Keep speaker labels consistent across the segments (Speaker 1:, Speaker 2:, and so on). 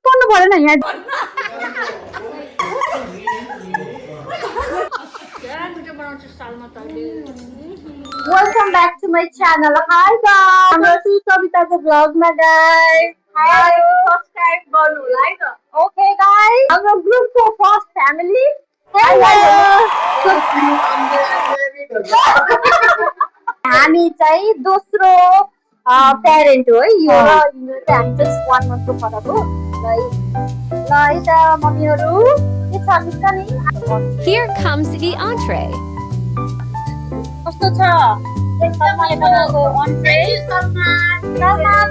Speaker 1: गर्नु पर्यो न यहाँ Welcome back to my channel. Hi guys. I'm Rasu Savita's vlog ma guys. Hi. Subscribe गर्नु होला है त. Okay guys. हाम्रो group को first family. Hello. हामी चाहिँ दोस्रो प्यारेन्ट हो है यो र हामी जस्ट 1 month को फरक हो ल है त मम्मीहरु के छ मिस्टर नि
Speaker 2: Here comes the entree.
Speaker 1: कस्तो छ सलमाले बनाएको अन्ट्रे सलमा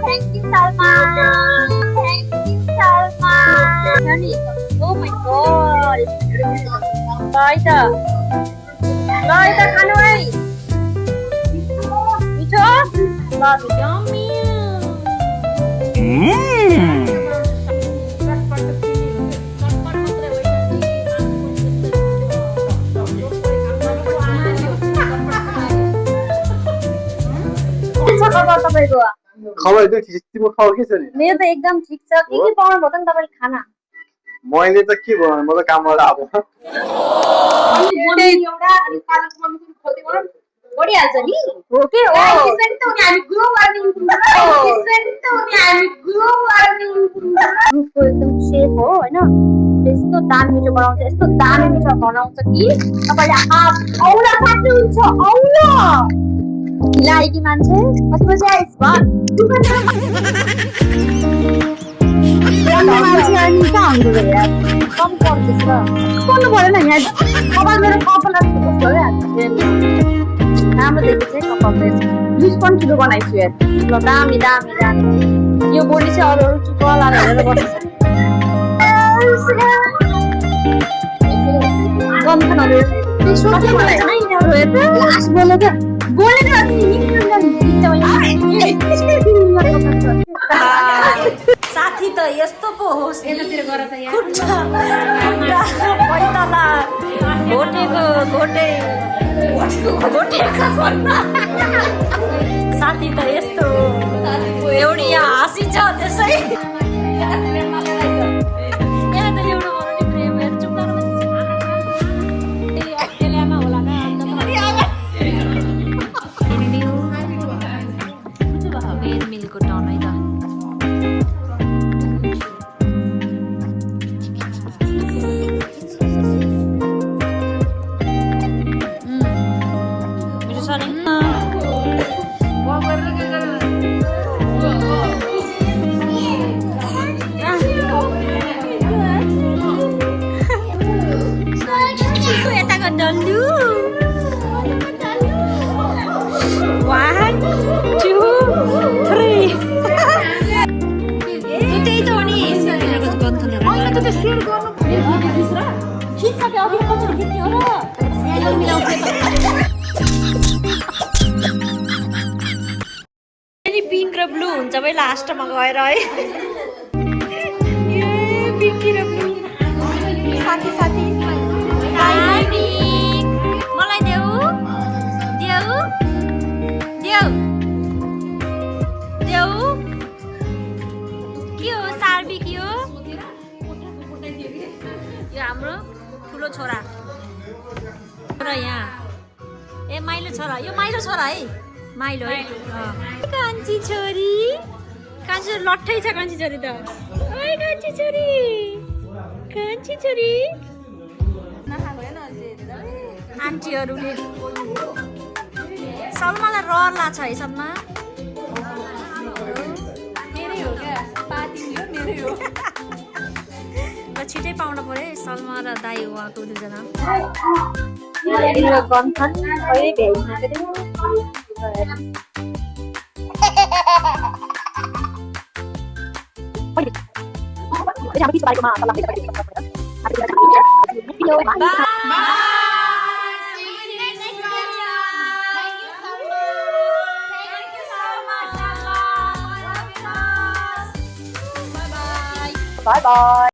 Speaker 1: थ्यांक यू सलमा नानी ओ माय गॉड ल त खानु है मिठो ल यम्मी
Speaker 3: खबर त ठिक तिम्रो खबर के छ नि
Speaker 1: मेरो त एकदम ठीक छ के पाउनु भयो त नि तपाईले खाना
Speaker 3: मैले त के भन्नु म त कामबाट आएको
Speaker 1: अनि एउटा अनि कालो मम्मी खोल्दै गरौँ बढिहाल्छ नि हो के हो त्यसरी त उनी हामी ग्लो वार्निङ त्यसरी त उनी हामी ग्लो वार्निङ ग्रुपको एकदम सेफ हो हैन यस्तो दामी मिठो बनाउँछ यस्तो दामी मिठो बनाउँछ कि तपाईले औला सक्नुहुन्छ औला लाइकी मान्छे कति बजे आइस भन मान्छे अनि कहाँ हुँदो भयो यार कम पर्दैछ गर्नु पर्यो न यहाँ कपाल मेरो कपाल कस्तो राम्रो देखेको चाहिँ कपाल जुस पनि ठुलो बनाइछु यार ल दामी दामी दामी यो बोडी चाहिँ अरू अरू चुप लागेर बस्छ गम्फन अरू त्यसो के बनाइछ न यिनीहरू हेर लास्ट बोल्यो क्या बोलेर साथी त यस्तो पो होस् यतातिर गर त यार पैताला घोटेको घोटे साथी त यस्तो एउटी यहाँ हाँसिन्छ त्यसै पिंक र ब्लू हुन्छ भाइ लास्टमा गएर है ए पिंक र ब्लू साथी साथी मलाई देऊ देऊ देऊ देऊ के हो सार्बी के हो यो हाम्रो ठुलो छोरा र यहाँ ए माइलो छोरा यो माइलो छोरा है माइलो है कान्छी छोरी कान्छी लट्ठै छ कान्छी छोरी त ओइ कान्छी छोरी कान्छी छोरी आन्टीहरूले सलमालाई रहर लाग्छ है सलमा मेरै हो क्या पाती हो मेरै हो र छिटै पाउनु पर्यो सलमा र दाइ उहाँको दुईजना गन्थन कहिले भ्याइ Bye bye.